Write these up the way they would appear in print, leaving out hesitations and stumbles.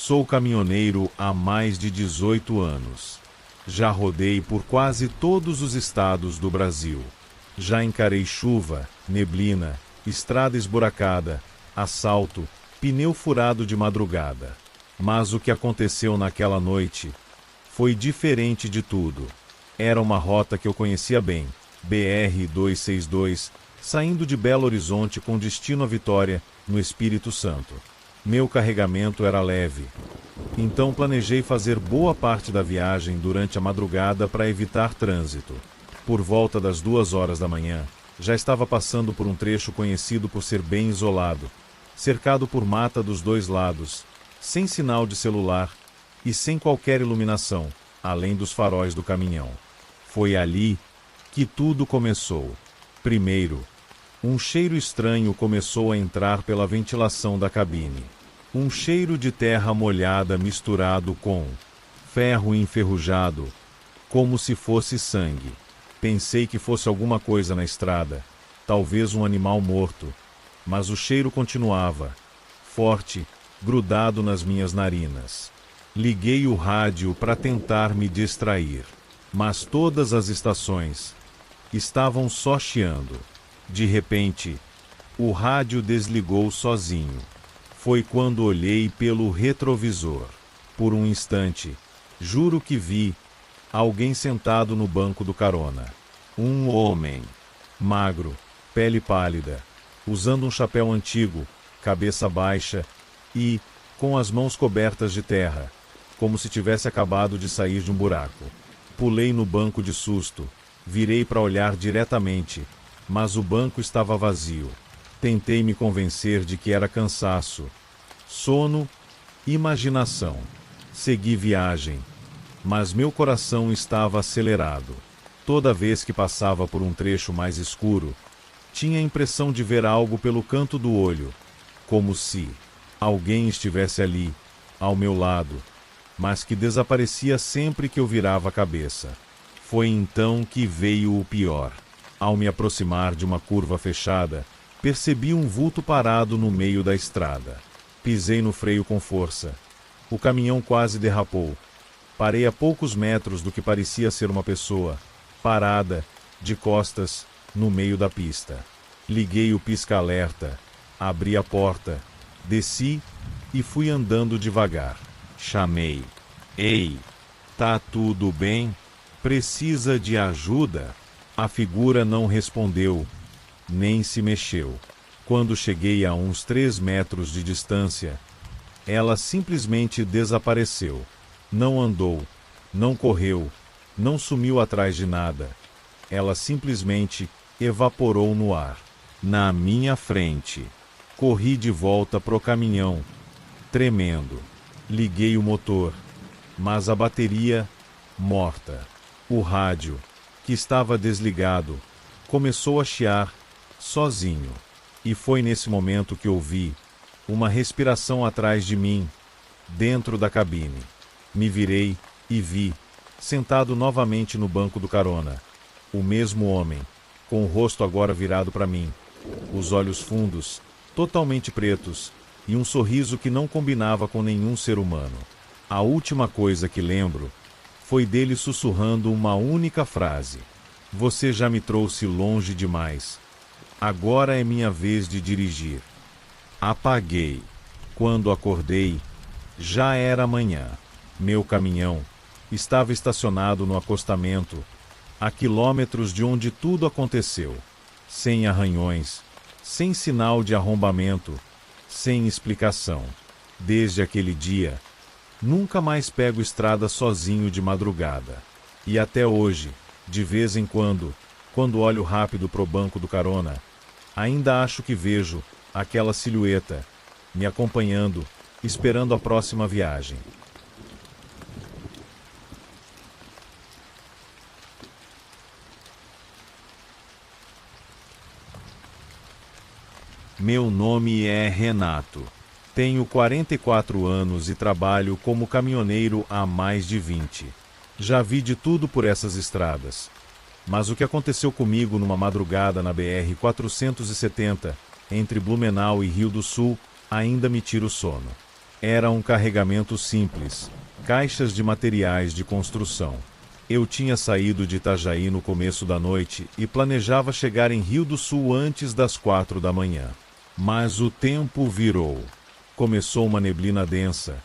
Sou caminhoneiro há mais de 18 anos. Já rodei por quase todos os estados do Brasil. Já encarei chuva, neblina, estrada esburacada, assalto, pneu furado de madrugada. Mas o que aconteceu naquela noite foi diferente de tudo. Era uma rota que eu conhecia bem, BR-262, saindo de Belo Horizonte com destino à Vitória, no Espírito Santo. Meu carregamento era leve. Então planejei fazer boa parte da viagem durante a madrugada para evitar trânsito. Por volta das 2 horas da manhã, já estava passando por um trecho conhecido por ser bem isolado, cercado por mata dos dois lados, sem sinal de celular e sem qualquer iluminação, além dos faróis do caminhão. Foi ali que tudo começou. Primeiro, um cheiro estranho começou a entrar pela ventilação da cabine. Um cheiro de terra molhada misturado com ferro enferrujado, como se fosse sangue. Pensei que fosse alguma coisa na estrada, talvez um animal morto, mas o cheiro continuava, forte, grudado nas minhas narinas. Liguei o rádio para tentar me distrair, mas todas as estações estavam só chiando. De repente, o rádio desligou sozinho. Foi quando olhei pelo retrovisor. Por um instante, juro que vi alguém sentado no banco do carona. Um homem, magro, pele pálida, usando um chapéu antigo, cabeça baixa e com as mãos cobertas de terra, como se tivesse acabado de sair de um buraco. Pulei no banco de susto, virei para olhar diretamente, mas o banco estava vazio. Tentei me convencer de que era cansaço, sono, imaginação. Segui viagem, mas meu coração estava acelerado. Toda vez que passava por um trecho mais escuro, tinha a impressão de ver algo pelo canto do olho, como se alguém estivesse ali, ao meu lado, mas que desaparecia sempre que eu virava a cabeça. Foi então que veio o pior. Ao me aproximar de uma curva fechada, percebi um vulto parado no meio da estrada. Pisei no freio com força. O caminhão quase derrapou. Parei a poucos metros do que parecia ser uma pessoa, parada, de costas, no meio da pista. Liguei o pisca-alerta, abri a porta, desci e fui andando devagar. Chamei. Ei, tá tudo bem? Precisa de ajuda? A figura não respondeu, nem se mexeu. Quando cheguei a uns 3 metros de distância, ela simplesmente desapareceu. Não andou, não correu, não sumiu atrás de nada. Ela simplesmente evaporou no ar. Na minha frente. Corri de volta pro caminhão, tremendo. Liguei o motor, mas a bateria, morta. O rádio, que estava desligado, começou a chiar, sozinho. E foi nesse momento que ouvi uma respiração atrás de mim, dentro da cabine. Me virei e vi, sentado novamente no banco do carona, o mesmo homem, com o rosto agora virado para mim, os olhos fundos, totalmente pretos, e um sorriso que não combinava com nenhum ser humano. A última coisa que lembro foi dele sussurrando uma única frase: "Você já me trouxe longe demais. Agora é minha vez de dirigir." Apaguei. Quando acordei, já era manhã. Meu caminhão estava estacionado no acostamento, a quilômetros de onde tudo aconteceu. Sem arranhões, sem sinal de arrombamento, sem explicação. Desde aquele dia, nunca mais pego estrada sozinho de madrugada. E até hoje, de vez em quando olho rápido pro banco do carona, ainda acho que vejo aquela silhueta me acompanhando, esperando a próxima viagem. Meu nome é Renato. Tenho 44 anos e trabalho como caminhoneiro há mais de 20. Já vi de tudo por essas estradas. Mas o que aconteceu comigo numa madrugada na BR-470, entre Blumenau e Rio do Sul, ainda me tira o sono. Era um carregamento simples, caixas de materiais de construção. Eu tinha saído de Itajaí no começo da noite e planejava chegar em Rio do Sul antes das 4 da manhã. Mas o tempo virou. Começou uma neblina densa,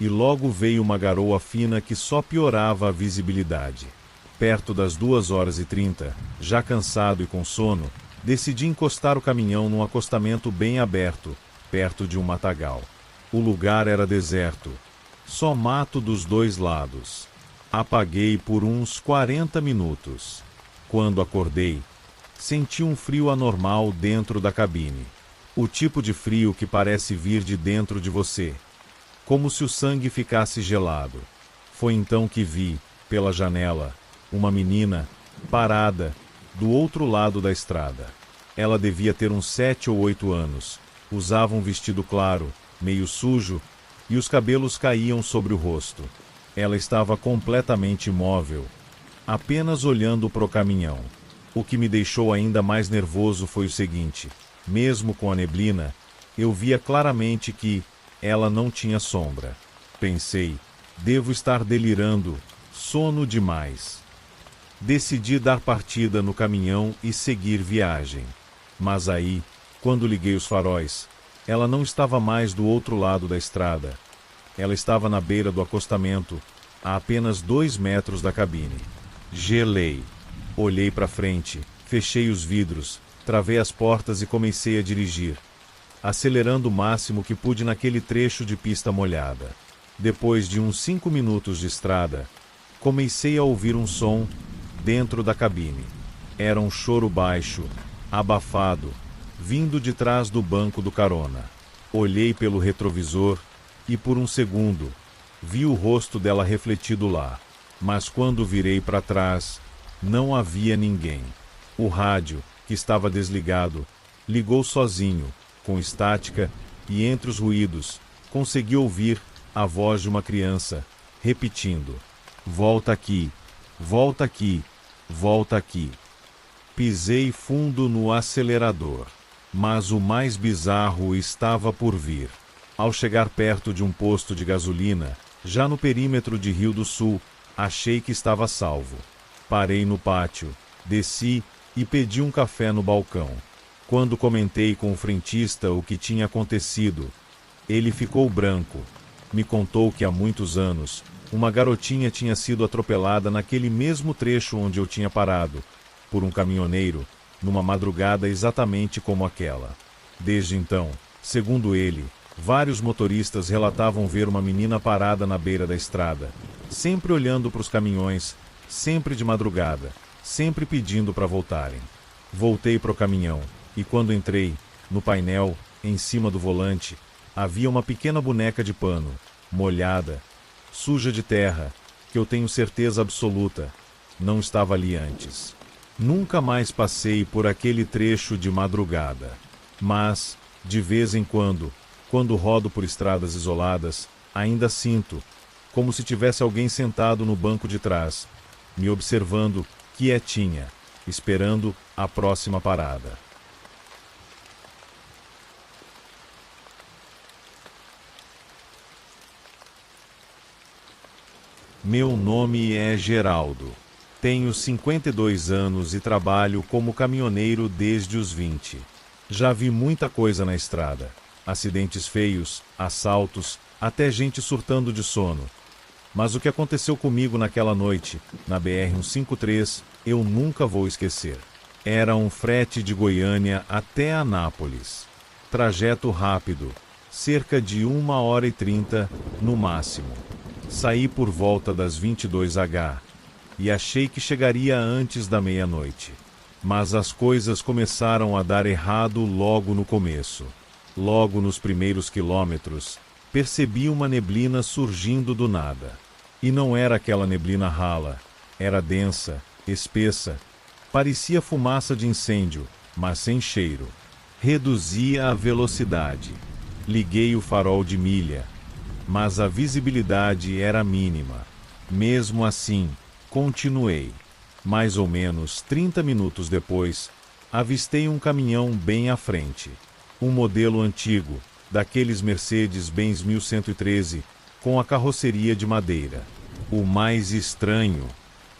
e logo veio uma garoa fina que só piorava a visibilidade. Perto das 2h30, já cansado e com sono, decidi encostar o caminhão num acostamento bem aberto, perto de um matagal. O lugar era deserto, só mato dos dois lados. Apaguei por uns 40 minutos. Quando acordei, senti um frio anormal dentro da cabine. O tipo de frio que parece vir de dentro de você, como se o sangue ficasse gelado. Foi então que vi, pela janela, uma menina, parada, do outro lado da estrada. Ela devia ter uns 7 ou 8 anos, usava um vestido claro, meio sujo, e os cabelos caíam sobre o rosto. Ela estava completamente imóvel, apenas olhando para o caminhão. O que me deixou ainda mais nervoso foi o seguinte: mesmo com a neblina, eu via claramente que ela não tinha sombra. Pensei, devo estar delirando, sono demais. Decidi dar partida no caminhão e seguir viagem. Mas aí, quando liguei os faróis, ela não estava mais do outro lado da estrada. Ela estava na beira do acostamento, a apenas 2 metros da cabine. Gelei. Olhei para frente, fechei os vidros, travei as portas e comecei a dirigir, acelerando o máximo que pude naquele trecho de pista molhada. Depois de uns 5 minutos de estrada, comecei a ouvir um som dentro da cabine. Era um choro baixo, abafado, vindo de trás do banco do carona. Olhei pelo retrovisor e por um segundo vi o rosto dela refletido lá. Mas quando virei para trás, não havia ninguém. O rádio, que estava desligado, ligou sozinho, com estática, e entre os ruídos, consegui ouvir a voz de uma criança, repetindo: "Volta aqui, volta aqui, volta aqui." Pisei fundo no acelerador. Mas o mais bizarro estava por vir. Ao chegar perto de um posto de gasolina, já no perímetro de Rio do Sul, achei que estava salvo. Parei no pátio, desci e pedi um café no balcão. Quando comentei com o frentista o que tinha acontecido, ele ficou branco. Me contou que há muitos anos, uma garotinha tinha sido atropelada naquele mesmo trecho onde eu tinha parado, por um caminhoneiro, numa madrugada exatamente como aquela. Desde então, segundo ele, vários motoristas relatavam ver uma menina parada na beira da estrada, sempre olhando para os caminhões, sempre de madrugada, sempre pedindo para voltarem. Voltei para o caminhão, e quando entrei, no painel, em cima do volante, havia uma pequena boneca de pano, molhada, suja de terra, que eu tenho certeza absoluta, não estava ali antes. Nunca mais passei por aquele trecho de madrugada. Mas, de vez em quando rodo por estradas isoladas, ainda sinto, como se tivesse alguém sentado no banco de trás, me observando quietinha, esperando a próxima parada. Meu nome é Geraldo. Tenho 52 anos e trabalho como caminhoneiro desde os 20. Já vi muita coisa na estrada. Acidentes feios, assaltos, até gente surtando de sono. Mas o que aconteceu comigo naquela noite, na BR-153, eu nunca vou esquecer. Era um frete de Goiânia até Anápolis. Trajeto rápido, cerca de 1h30 no máximo. Saí por volta das 22h. E achei que chegaria antes da meia-noite. Mas as coisas começaram a dar errado logo no começo. Logo nos primeiros quilômetros, percebi uma neblina surgindo do nada. E não era aquela neblina rala, era densa, espessa, parecia fumaça de incêndio, mas sem cheiro. Reduzi a velocidade. Liguei o farol de milha, mas a visibilidade era mínima. Mesmo assim, continuei. Mais ou menos 30 minutos depois, avistei um caminhão bem à frente. Um modelo antigo, daqueles Mercedes-Benz 1113, com a carroceria de madeira. O mais estranho,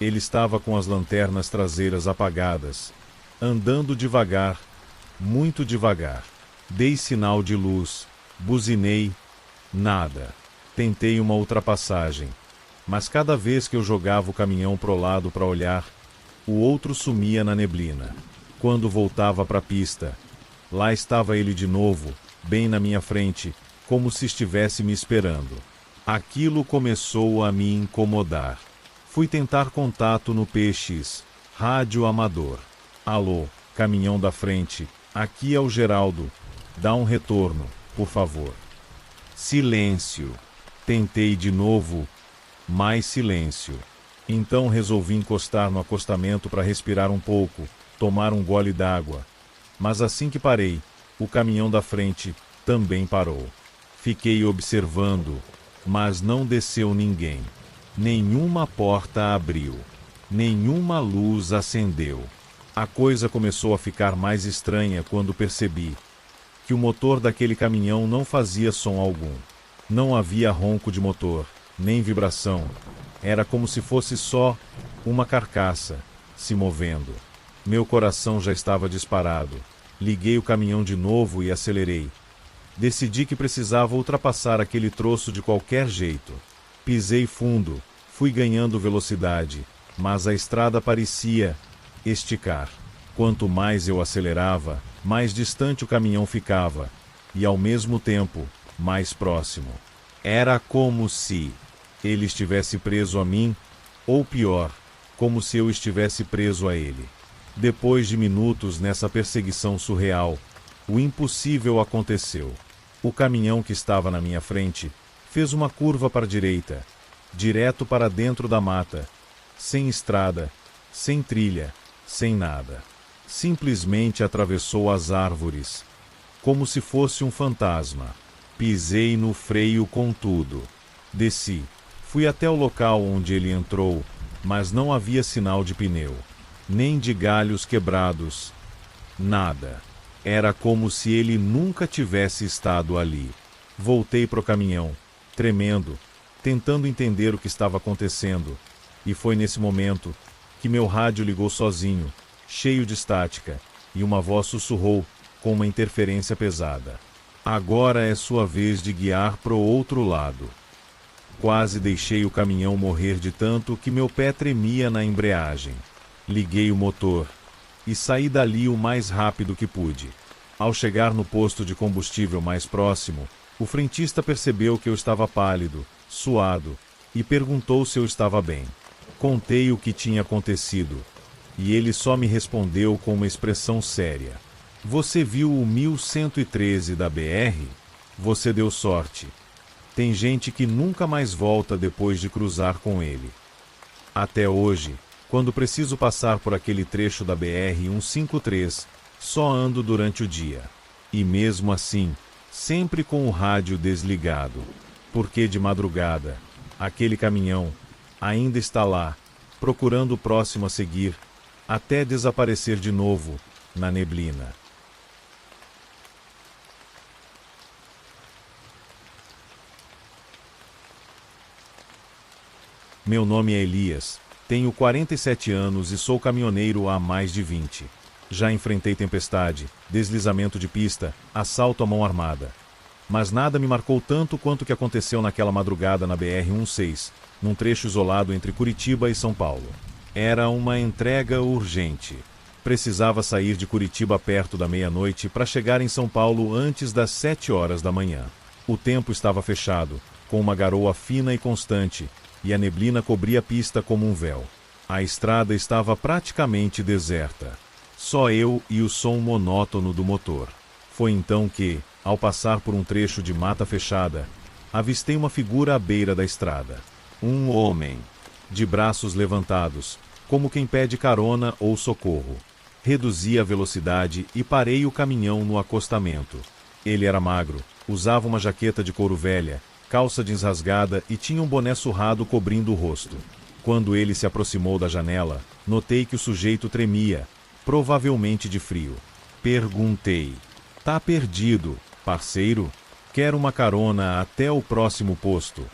ele estava com as lanternas traseiras apagadas, andando devagar, muito devagar. Dei sinal de luz, buzinei, nada. Tentei uma ultrapassagem, mas cada vez que eu jogava o caminhão pro lado para olhar, o outro sumia na neblina. Quando voltava para a pista, lá estava ele de novo, bem na minha frente, como se estivesse me esperando. Aquilo começou a me incomodar. Fui tentar contato no PX, rádio amador. Alô, caminhão da frente, aqui é o Geraldo. Dá um retorno, por favor. Silêncio. Tentei de novo, mais silêncio. Então resolvi encostar no acostamento para respirar um pouco, tomar um gole d'água. Mas assim que parei, o caminhão da frente também parou. Fiquei observando, mas não desceu ninguém. Nenhuma porta abriu. Nenhuma luz acendeu. A coisa começou a ficar mais estranha quando percebi que o motor daquele caminhão não fazia som algum. Não havia ronco de motor, nem vibração. Era como se fosse só uma carcaça se movendo. Meu coração já estava disparado. Liguei o caminhão de novo e acelerei. Decidi que precisava ultrapassar aquele troço de qualquer jeito. Pisei fundo, fui ganhando velocidade, mas a estrada parecia esticar. Quanto mais eu acelerava, mais distante o caminhão ficava, e ao mesmo tempo, mais próximo. Era como se ele estivesse preso a mim, ou pior, como se eu estivesse preso a ele. Depois de minutos nessa perseguição surreal, o impossível aconteceu. O caminhão que estava na minha frente fez uma curva para a direita, direto para dentro da mata, sem estrada, sem trilha, sem nada. Simplesmente atravessou as árvores, como se fosse um fantasma. Pisei no freio com tudo. Desci. Fui até o local onde ele entrou, mas não havia sinal de pneu, nem de galhos quebrados. Nada. Era como se ele nunca tivesse estado ali. Voltei pro caminhão, tremendo, tentando entender o que estava acontecendo, e foi nesse momento que meu rádio ligou sozinho, cheio de estática, e uma voz sussurrou com uma interferência pesada. Agora é sua vez de guiar pro outro lado. Quase deixei o caminhão morrer de tanto que meu pé tremia na embreagem. Liguei o motor e saí dali o mais rápido que pude. Ao chegar no posto de combustível mais próximo, o frentista percebeu que eu estava pálido, suado, e perguntou se eu estava bem. Contei o que tinha acontecido, e ele só me respondeu com uma expressão séria. Você viu o 1113 da BR? Você deu sorte. Tem gente que nunca mais volta depois de cruzar com ele. Até hoje, quando preciso passar por aquele trecho da BR-153, só ando durante o dia. E mesmo assim, sempre com o rádio desligado. Porque de madrugada, aquele caminhão ainda está lá, procurando o próximo a seguir, até desaparecer de novo na neblina. Meu nome é Elias, tenho 47 anos e sou caminhoneiro há mais de 20. Já enfrentei tempestade, deslizamento de pista, assalto à mão armada. Mas nada me marcou tanto quanto o que aconteceu naquela madrugada na BR-16, num trecho isolado entre Curitiba e São Paulo. Era uma entrega urgente. Precisava sair de Curitiba perto da meia-noite para chegar em São Paulo antes das 7 horas da manhã. O tempo estava fechado, com uma garoa fina e constante, e a neblina cobria a pista como um véu. A estrada estava praticamente deserta. Só eu e o som monótono do motor. Foi então que, ao passar por um trecho de mata fechada, avistei uma figura à beira da estrada. Um homem, de braços levantados, como quem pede carona ou socorro. Reduzi a velocidade e parei o caminhão no acostamento. Ele era magro, usava uma jaqueta de couro velha, calça jeans rasgada e tinha um boné surrado cobrindo o rosto. Quando ele se aproximou da janela, notei que o sujeito tremia, provavelmente de frio. Perguntei: "Tá perdido, parceiro?" Quero uma carona até o próximo posto.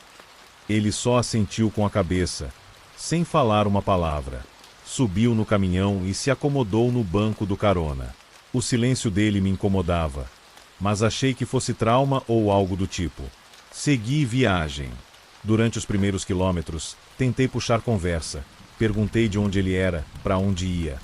Ele só assentiu com a cabeça, sem falar uma palavra. Subiu no caminhão e se acomodou no banco do carona. O silêncio dele me incomodava, mas achei que fosse trauma ou algo do tipo. Segui viagem. Durante os primeiros quilômetros, tentei puxar conversa. Perguntei de onde ele era, para onde ia.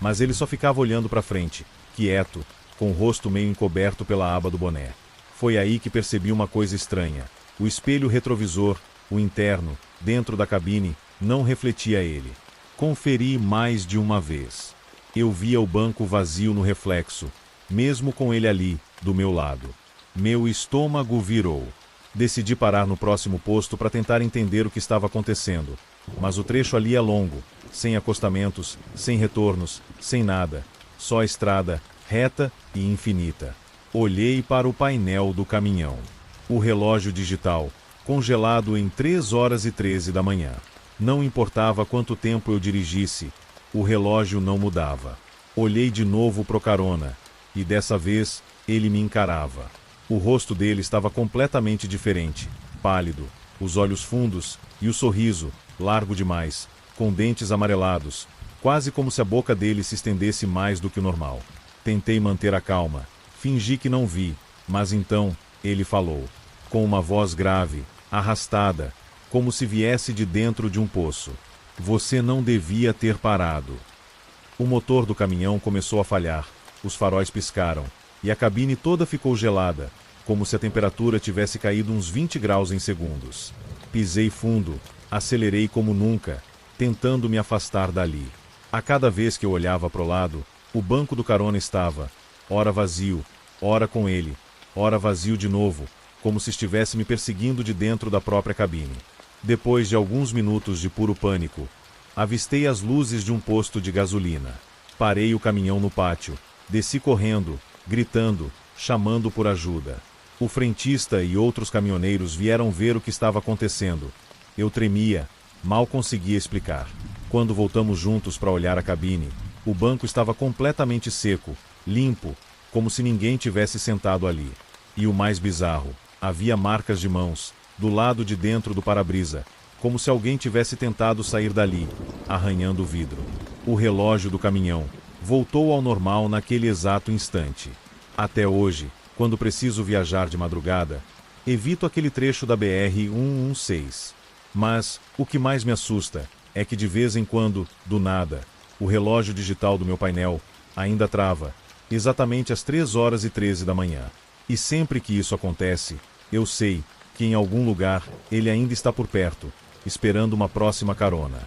Mas ele só ficava olhando para frente, quieto, com o rosto meio encoberto pela aba do boné. Foi aí que percebi uma coisa estranha. O espelho retrovisor, o interno, dentro da cabine, não refletia ele. Conferi mais de uma vez. Eu via o banco vazio no reflexo, mesmo com ele ali, do meu lado. Meu estômago virou. Decidi parar no próximo posto para tentar entender o que estava acontecendo. Mas o trecho ali é longo, sem acostamentos, sem retornos, sem nada. Só estrada, reta e infinita. Olhei para o painel do caminhão. O relógio digital, congelado em 3h13 da manhã. Não importava quanto tempo eu dirigisse, o relógio não mudava. Olhei de novo pro carona, e dessa vez ele me encarava. O rosto dele estava completamente diferente, pálido, os olhos fundos e o sorriso, largo demais, com dentes amarelados, quase como se a boca dele se estendesse mais do que o normal. Tentei manter a calma, fingi que não vi, mas então ele falou, com uma voz grave, arrastada, como se viesse de dentro de um poço. Você não devia ter parado. O motor do caminhão começou a falhar, os faróis piscaram, e a cabine toda ficou gelada, como se a temperatura tivesse caído uns 20 graus em segundos. Pisei fundo, acelerei como nunca, tentando me afastar dali. A cada vez que eu olhava para o lado, o banco do carona estava, ora vazio, ora com ele, ora vazio de novo, como se estivesse me perseguindo de dentro da própria cabine. Depois de alguns minutos de puro pânico, avistei as luzes de um posto de gasolina. Parei o caminhão no pátio, desci correndo, gritando, chamando por ajuda. O frentista e outros caminhoneiros vieram ver o que estava acontecendo. Eu tremia, mal conseguia explicar. Quando voltamos juntos para olhar a cabine, o banco estava completamente seco, limpo, como se ninguém tivesse sentado ali. E o mais bizarro, havia marcas de mãos, do lado de dentro do para-brisa, como se alguém tivesse tentado sair dali, arranhando o vidro. O relógio do caminhão voltou ao normal naquele exato instante. Até hoje, quando preciso viajar de madrugada, evito aquele trecho da BR-116. Mas, o que mais me assusta, é que de vez em quando, do nada, o relógio digital do meu painel ainda trava, exatamente às 3h13 da manhã. E sempre que isso acontece, eu sei que em algum lugar ele ainda está por perto, esperando uma próxima carona.